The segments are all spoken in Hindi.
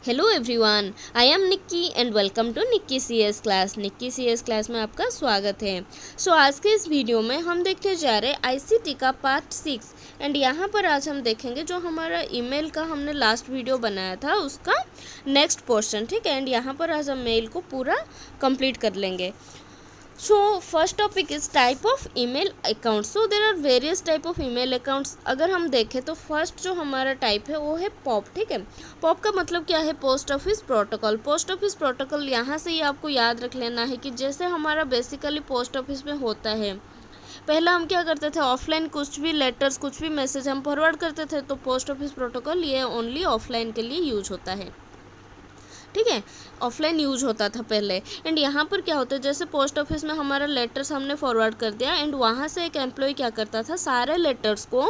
Hello everyone, I am Nikki and welcome to Nikki CS class. Nikki CS class में आपका स्वागत है। आज के इस वीडियो में हम देखने जा रहे हैं आईसीटी का पार्ट 6 एंड यहाँ पर आज हम देखेंगे जो हमारा ईमेल का हमने लास्ट वीडियो बनाया था उसका नेक्स्ट पोर्शन। ठीक है, एंड यहाँ पर आज हम मेल को पूरा कंप्लीट कर लेंगे। First topic is type of email account. There are various type of email accounts. अगर हम देखें तो फर्स्ट जो हमारा टाइप है वो है पॉप। ठीक है, पॉप का मतलब क्या है? Post office protocol. Post office protocol यहाँ से ही आपको याद रख लेना है कि जैसे हमारा बेसिकली पोस्ट ऑफिस में होता है, पहला हम क्या करते थे, ऑफलाइन कुछ भी लेटर्स कुछ भी मैसेज हम फॉरवर्ड करते थे, तो पोस्ट ऑफिस प्रोटोकॉल ये ओनली ऑफलाइन के लिए यूज होता है। ठीक है, ऑफलाइन यूज होता था पहले। एंड यहाँ पर क्या होता है, जैसे पोस्ट ऑफिस में हमारा लेटर्स हमने फॉरवर्ड कर दिया एंड वहाँ से एक एम्प्लॉय क्या करता था, सारे लेटर्स को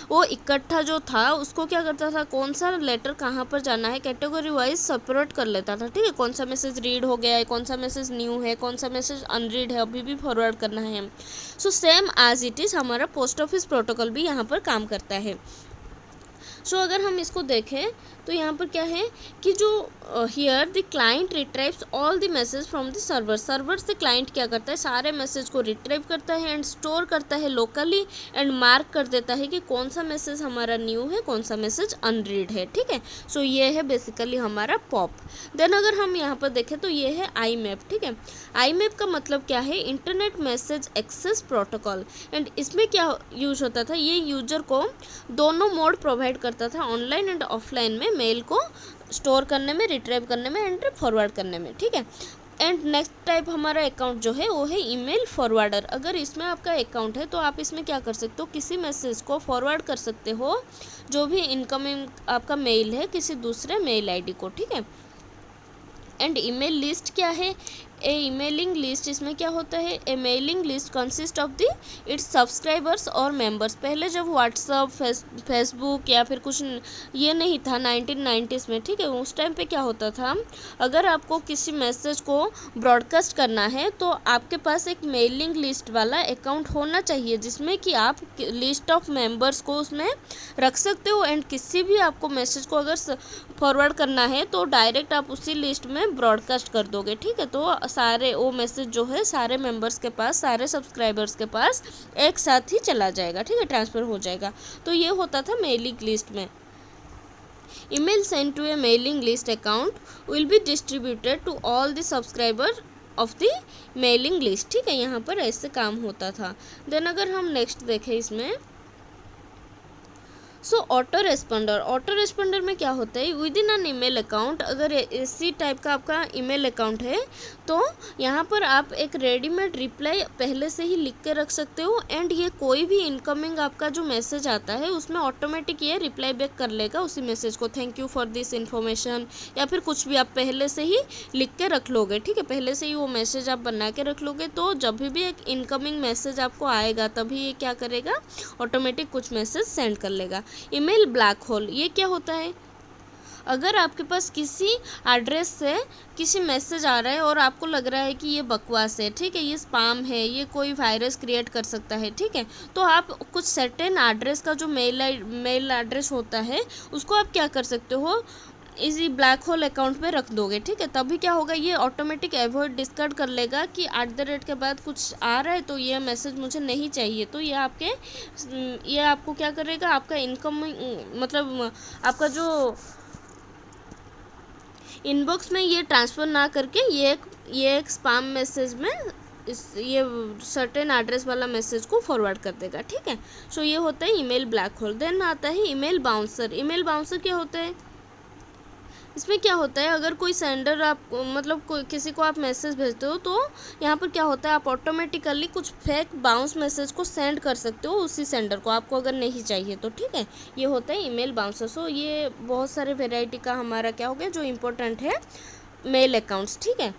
वो इकट्ठा जो था उसको क्या करता था, कौन सा लेटर कहाँ पर जाना है कैटेगरी वाइज सेपरेट कर लेता था। ठीक है, कौन सा मैसेज रीड हो गया है, कौन सा मैसेज न्यू है, कौन सा मैसेज अनरीड है, अभी भी फॉरवर्ड करना है। सेम एज इट इज़ हमारा पोस्ट ऑफिस प्रोटोकॉल भी यहाँ पर काम करता है। अगर हम इसको देखें तो यहाँ पर क्या है कि जो here the client रिट्राइव्स all the message from the server. Server से क्लाइंट क्या करता है, सारे मैसेज को रिट्राइव करता है एंड स्टोर करता है लोकली एंड मार्क कर देता है कि कौन सा मैसेज हमारा न्यू है, कौन सा मैसेज अनरीड है। ठीक है, ये है बेसिकली हमारा पॉप। देन अगर हम यहाँ पर देखें तो ये है आई मैप। ठीक है, आई मैप का मतलब क्या है, internet message access protocol. And इसमें क्या यूज होता था, ये यूजर को दोनों मोड प्रोवाइड करता था, ऑनलाइन एंड ऑफलाइन में, मेल को स्टोर करने में, रिट्रीव करने में एंड फॉरवर्ड करने में। ठीक है, एंड नेक्स्ट टाइप हमारा अकाउंट जो है वो है ईमेल फॉरवर्डर। अगर इसमें आपका अकाउंट है तो आप इसमें क्या कर सकते हो, किसी मैसेज को फॉरवर्ड कर सकते हो, जो भी इनकमिंग आपका मेल है किसी दूसरे मेल आईडी को। ठीक है, एंड ईमेल लिस्ट क्या है, ए ईमेलिंग लिस्ट, इसमें क्या होता है, a mailing list consist of the its subscribers और मेंबर्स। पहले जब व्हाट्सअप फेसबुक या फिर कुछ ये नहीं था 1990s में, ठीक है, उस टाइम पे क्या होता था, अगर आपको किसी मैसेज को ब्रॉडकास्ट करना है तो आपके पास एक मेलिंग लिस्ट वाला अकाउंट होना चाहिए जिसमें कि आप लिस्ट ऑफ मेंबर्स को उसमें रख सकते हो एंड किसी भी आपको मैसेज को अगर फॉरवर्ड करना है तो डायरेक्ट आप उसी लिस्ट में ब्रॉडकास्ट कर दोगे। ठीक है, तो सारे वो मैसेज जो है सारे मेंबर्स के पास, सारे सब्सक्राइबर्स के पास एक साथ ही चला जाएगा। ठीक है, ट्रांसफ़र हो जाएगा। तो ये होता था मेलिंग लिस्ट में। Email send to a mailing list account will be distributed to all the subscriber of the mailing list. ठीक है, यहाँ पर ऐसे काम होता था। देन अगर हम नेक्स्ट देखें इसमें, ऑटो रेस्पॉन्डर में क्या होता है, with in an email account, अगर इसी टाइप का आपका ईमेल अकाउंट है तो यहाँ पर आप एक रेडीमेड रिप्लाई पहले से ही लिख के रख सकते हो एंड ये कोई भी इनकमिंग आपका जो मैसेज आता है उसमें ऑटोमेटिक ये रिप्लाई बैक कर लेगा उसी मैसेज को, thank you for this information या फिर कुछ भी आप पहले से ही लिख के रख लोगे। ठीक है, पहले से ही वो मैसेज आप बना के रख लोगे, तो जब भी एक इनकमिंग मैसेज आपको आएगा तभी ये क्या करेगा, ऑटोमेटिक कुछ मैसेज सेंड कर लेगा। ईमेल ब्लैक होल, ये क्या होता है, अगर आपके पास किसी एड्रेस से किसी मैसेज आ रहा है और आपको लग रहा है कि ये बकवास है, ठीक है, ये स्पैम है, ये कोई वायरस क्रिएट कर सकता है, ठीक है, तो आप कुछ सर्टेन एड्रेस का जो मेल एड्रेस होता है उसको आप क्या कर सकते हो, इसी ब्लैक होल अकाउंट पे रख दोगे। ठीक है, तभी क्या होगा, ये ऑटोमेटिक एवॉइड डिस्कार्ड कर लेगा कि @ के बाद कुछ आ रहा है तो ये मैसेज मुझे नहीं चाहिए, तो ये आपको क्या करेगा, आपका इनकम मतलब आपका जो इनबॉक्स में ये ट्रांसफ़र ना करके ये एक स्पैम मैसेज में ये सर्टेन एड्रेस वाला मैसेज को फॉरवर्ड कर देगा। ठीक है, ये होता है ईमेल ब्लैक होल। देन आता है ईमेल बाउंसर। ईमेल बाउंसर क्या होता है, इसमें क्या होता है, अगर कोई सेंडर आप मतलब किसी को आप मैसेज भेजते हो तो यहाँ पर क्या होता है, आप ऑटोमेटिकली कुछ फेक बाउंस मैसेज को सेंड कर सकते हो उसी सेंडर को, आपको अगर नहीं चाहिए तो। ठीक है, ये होता है ईमेल बाउंसर। ये बहुत सारे वेराइटी का हमारा क्या हो गया जो इम्पोर्टेंट है मेल अकाउंट्स। ठीक है,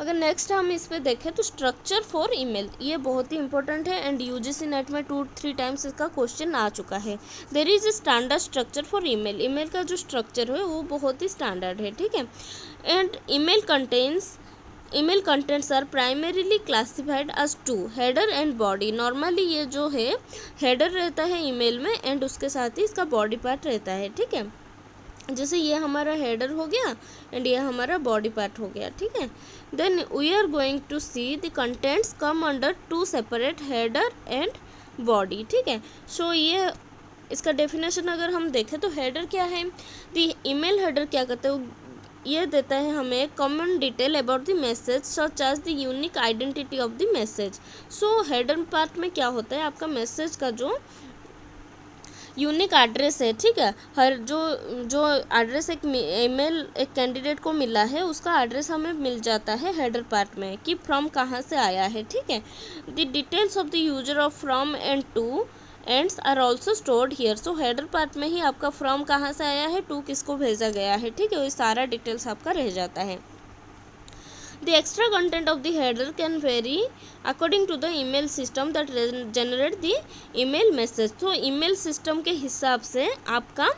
अगर नेक्स्ट हम इस पर देखें तो स्ट्रक्चर फॉर ईमेल, ये बहुत ही इंपॉर्टेंट है एंड यूजीसी नेट में 2-3 टाइम्स इसका क्वेश्चन आ चुका है। There is a standard structure for email. Email का जो स्ट्रक्चर है वो बहुत ही स्टैंडर्ड है। ठीक है, and email contents are primarily classified as 2, header and body. Normally ये जो है हेडर रहता है ईमेल में एंड उसके साथ ही इसका बॉडी पार्ट रहता है। ठीक है, जैसे ये हमारा हेडर हो गया एंड ये हमारा बॉडी पार्ट हो गया, ठीक है। Then we are going to see the contents come under two separate header and body, ठीक है। सो ये इसका डेफिनेशन अगर हम देखें तो हेडर क्या है, द ईमेल हेडर क्या करता है, ये देता है हमें common detail about the message such as the unique identity of the message. So header part में क्या होता है, आपका मैसेज का जो यूनिक एड्रेस है, ठीक है, हर जो एड्रेस एक ईमेल एक कैंडिडेट को मिला है उसका एड्रेस हमें मिल जाता है हेडर पार्ट में कि फ्रॉम कहाँ से आया है, ठीक है। The details of the user of from and to ends are also stored here. So header part में ही आपका फ्रॉम कहाँ से आया है, टू किसको भेजा गया है, ठीक है, ये सारा डिटेल्स आपका रह जाता है। The extra content of the header can vary according to the email system that generate the email message। तो email system के हिसाब से आपका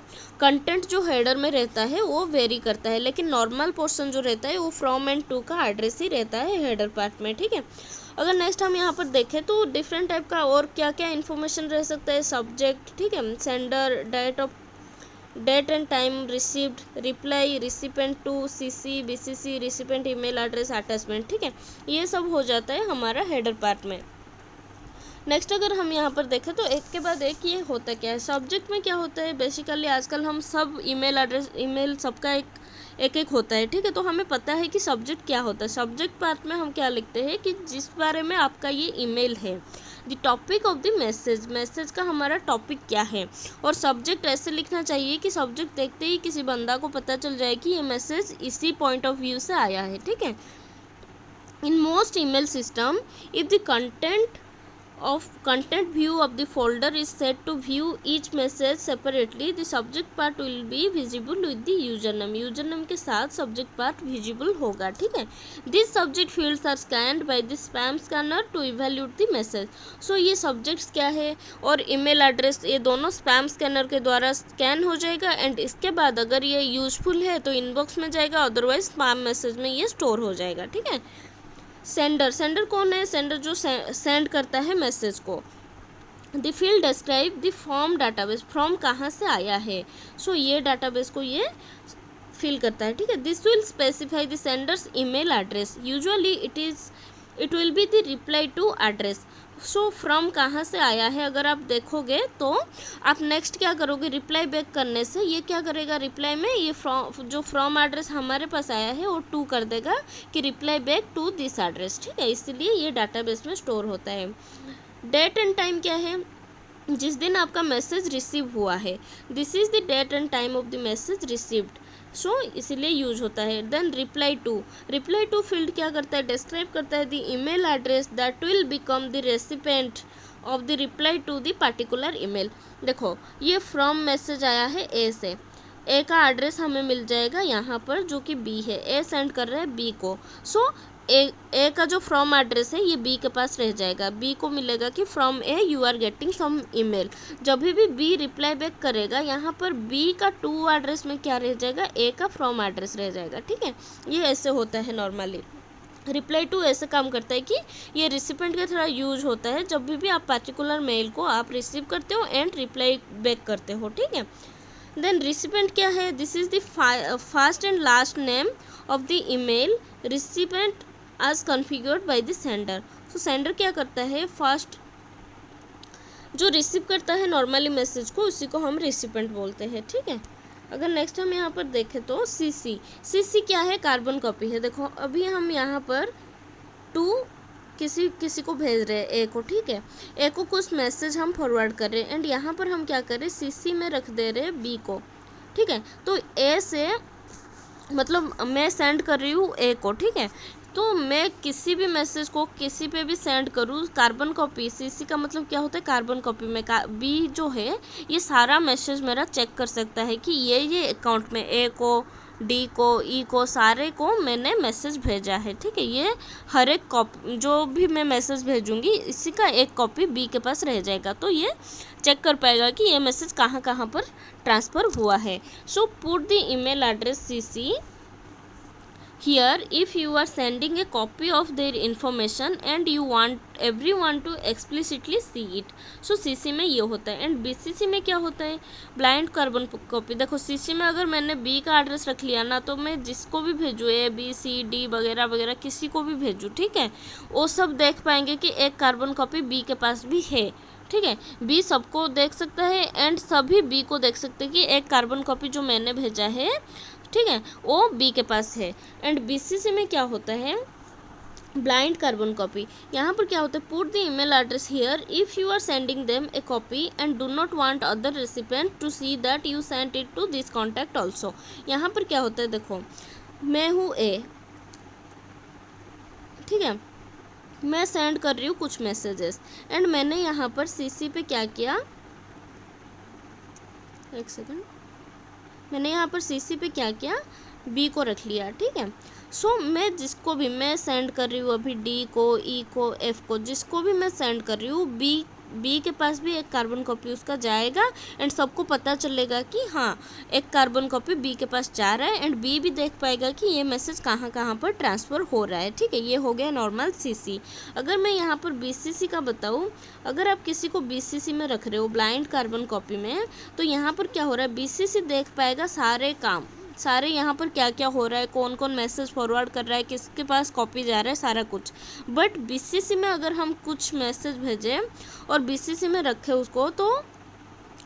कंटेंट जो हेडर में रहता है वो वेरी करता है, लेकिन नॉर्मल पोर्शन जो रहता है वो फ्रॉम एंड टू का एड्रेस ही रहता है हेडर पार्ट में, ठीक है। अगर नेक्स्ट हम यहाँ पर देखें तो डिफरेंट टाइप का और क्या क्या इन्फॉर्मेशन रह सकता है, सब्जेक्ट, ठीक है, sender, date and time received, reply, recipient to, CC, BCC, recipient email address, attachment, ठीक है, ये सब हो जाता है हमारा हेडर पार्ट में। नेक्स्ट अगर हम यहाँ पर देखें तो एक के बाद एक ये होता क्या है, सब्जेक्ट में क्या होता है, बेसिकली आजकल हम सब ईमेल एड्रेस ईमेल सबका एक होता है, ठीक है, तो हमें पता है कि सब्जेक्ट क्या होता है। सब्जेक्ट पार्ट में हम क्या लिखते हैं कि जिस बारे में आपका ये ईमेल है, the topic of the message, message का हमारा टॉपिक क्या है, और सब्जेक्ट ऐसे लिखना चाहिए कि सब्जेक्ट देखते ही किसी बंदा को पता चल जाए कि ये मैसेज इसी पॉइंट ऑफ व्यू से आया है, ठीक है। In most email system if the content view of the folder is set to view each message separately, the subject part will be visible with the username के साथ subject part visible होगा, ठीक है। These subject fields are scanned by the spam scanner to evaluate the message। so ये subjects क्या है और email address ये दोनों spam scanner के द्वारा स्कैन हो जाएगा एंड इसके बाद अगर ये यूजफुल है तो इनबॉक्स में जाएगा, अदरवाइज स्पैम मैसेज में ये स्टोर हो जाएगा, ठीक है। सेंडर कौन है, सेंडर जो सेंड करता है मैसेज को। The field describe the form database, from कहाँ से आया है, सो ये डाटाबेस को ये फिल करता है, ठीक है। This will specify the sender's email address, usually it will be the reply to address. So from कहाँ से आया है अगर आप देखोगे तो आप नेक्स्ट क्या करोगे, रिप्लाई बैक करने से ये क्या करेगा, रिप्लाई में ये फ्रॉम एड्रेस हमारे पास आया है वो टू कर देगा कि reply back to this address, ठीक है, इसलिए ये डाटाबेस में स्टोर होता है। डेट एंड टाइम क्या है, जिस दिन आपका मैसेज रिसीव हुआ है, this is the date and time of the message received, so इसलिए यूज होता है। देन रिप्लाई टू फील्ड क्या करता है, डिस्क्राइब करता है the email address that will become the recipient of the reply to the particular email. देखो ये फ्रॉम मैसेज आया है ए से, ए का एड्रेस हमें मिल जाएगा यहाँ पर जो कि बी है, ए सेंड कर रहा है बी को, सो ए का जो फ्रॉम एड्रेस है ये बी के पास रह जाएगा, बी को मिलेगा कि from A you are getting some email. जब भी बी रिप्लाई बैक करेगा यहाँ पर बी का टू एड्रेस में क्या रह जाएगा, ए का फ्रॉम एड्रेस रह जाएगा, ठीक है। ये ऐसे होता है नॉर्मली, रिप्लाई टू ऐसे काम करता है कि ये रिसिपेंट का थोड़ा यूज होता है जब भी आप पर्टिकुलर मेल को आप रिसीव करते हो एंड रिप्लाई बैक करते हो, ठीक है। देन रिसिपेंट क्या है, this is the first and last name of the email recipient as configured by the sender। so sender क्या करता है, फर्स्ट जो रिसीव करता है नॉर्मली मैसेज को उसी को हम रिसिपेंट बोलते हैं, ठीक है। अगर नेक्स्ट हम यहाँ पर देखें तो सीसी क्या है, कार्बन कॉपी है। देखो अभी हम यहाँ पर टू किसी को भेज रहे हैं ए को, ठीक है, ए को कुछ मैसेज हम फॉरवर्ड कर रहे हैं एंड यहाँ पर हम क्या कर रहे हैं, सीसी में रख दे रहे हैं बी को, ठीक है। तो ए से मतलब मैं सेंड कर रही हूँ ए को, ठीक है, तो मैं किसी भी मैसेज को किसी पे भी सेंड करूँ, कार्बन कॉपी, सीसी का मतलब क्या होता है, कार्बन कॉपी में बी जो है ये सारा मैसेज मेरा चेक कर सकता है कि ये अकाउंट में ए को, डी को, ई को, सारे को मैंने मैसेज भेजा है, ठीक है। ये हर एक कॉपी जो भी मैं मैसेज भेजूंगी इसी का एक कॉपी बी के पास रह जाएगा, तो ये चेक कर पाएगा कि ये मैसेज कहाँ कहाँ पर ट्रांसफ़र हुआ है। So put the email address CC here if you are sending a copy of their information and you want everyone to explicitly see it. so CC में ये होता है एंड BCC में क्या होता है, ब्लाइंड कार्बन कॉपी। देखो CC में अगर मैंने B का एड्रेस रख लिया ना तो मैं जिसको भी भेजूँ ABCD वगैरह वगैरह किसी को भी भेजूँ, ठीक है, वो सब देख पाएंगे कि एक कार्बन कॉपी B के पास भी है, ठीक है। B सबको देख सकता है एंड सभी B को देख सकते हैं कि एक कार्बन कॉपी जो मैंने भेजा है, ठीक है, वो B के पास है। एंड BCC में क्या होता है, ब्लाइंड कार्बन कॉपी। यहाँ पर क्या होता है, put the email address here if you are sending them a copy and do not want other recipient to see that you send it to this contact also. यहाँ पर क्या होता है, देखो मैं हूँ A, ठीक है, मैं सेंड कर रही हूँ कुछ मैसेजेस एंड मैंने यहाँ पर CC पे क्या किया, एक सेकेंड, मैंने यहाँ पर CC पे क्या किया, B को रख लिया, ठीक है। सो मैं जिसको भी मैं सेंड कर रही हूँ अभी D को, E को, F को, जिसको भी मैं सेंड कर रही हूँ B के पास भी एक कार्बन कॉपी उसका जाएगा एंड सबको पता चलेगा कि हाँ एक कार्बन कॉपी B के पास जा रहा है एंड B भी देख पाएगा कि ये मैसेज कहाँ कहाँ पर ट्रांसफ़र हो रहा है, ठीक है। ये हो गया नॉर्मल CC। अगर मैं यहाँ पर BCC का बताऊँ, अगर आप किसी को BCC में रख रहे हो ब्लाइंड कार्बन कॉपी में, तो यहाँ पर क्या हो रहा है, BCC देख पाएगा सारे काम, सारे यहाँ पर क्या क्या हो रहा है, कौन कौन मैसेज फॉरवर्ड कर रहा है, किसके पास कॉपी जा रहा है, सारा कुछ। बट BCC में अगर हम कुछ मैसेज भेजें और BCC में रखें उसको, तो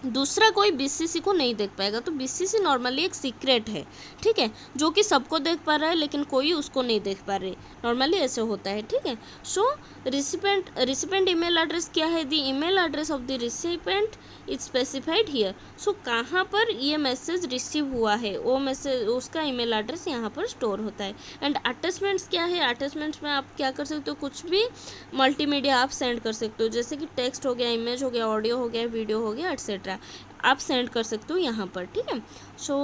दूसरा कोई BCC को नहीं देख पाएगा। तो BCC नॉर्मली एक सीक्रेट है, ठीक है, जो कि सबको देख पा रहा है लेकिन कोई उसको नहीं देख पा रहे, नॉर्मली ऐसे होता है, ठीक है। सो रिसिपेंट ईमेल एड्रेस क्या है, the email address of the recipient is specified here. So कहाँ पर ये मैसेज रिसीव हुआ है वो मैसेज, उसका ईमेल एड्रेस यहाँ पर स्टोर होता है। एंड अटैचमेंट्स क्या है, अटैचमेंट्स में आप क्या कर सकते हो, कुछ भी मल्टीमीडिया आप सेंड कर सकते हो, जैसे कि टेक्स्ट हो गया, इमेज हो गया, ऑडियो हो गया, वीडियो हो गया, एट्सेट्रा आप सेंड कर सकते हो यहाँ पर, ठीक है। सो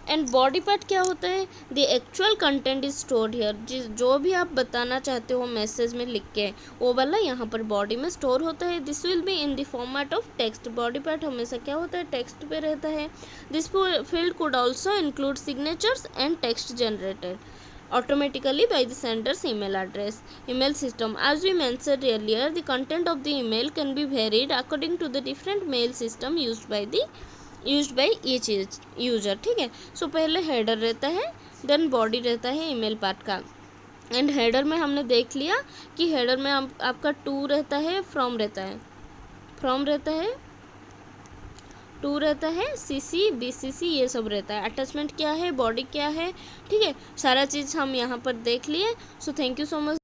एंड बॉडी पार्ट क्या होता है, the actual content is stored here. जो भी आप बताना चाहते हो मैसेज में लिख के, वो वाला यहाँ पर बॉडी में स्टोर होता है। This will be in the format of text. Body part हमेशा क्या होता है, टेक्स्ट पे रहता है। This field could also include signatures and text generated automatically by the sender's email address. Email system, as we mentioned earlier, the content of the email can be varied according to the different mail system used by each user, ठीक है। सो पहले हेडर रहता है, देन बॉडी रहता है ईमेल पार्ट का। एंड हेडर में हमने देख लिया कि हेडर में आपका टू रहता है, फ्रॉम रहता है, टू रहता है, CC BCC ये सब रहता है। अटैचमेंट क्या है, बॉडी क्या है, ठीक है, सारा चीज़ हम यहाँ पर देख लिए। So thank you so much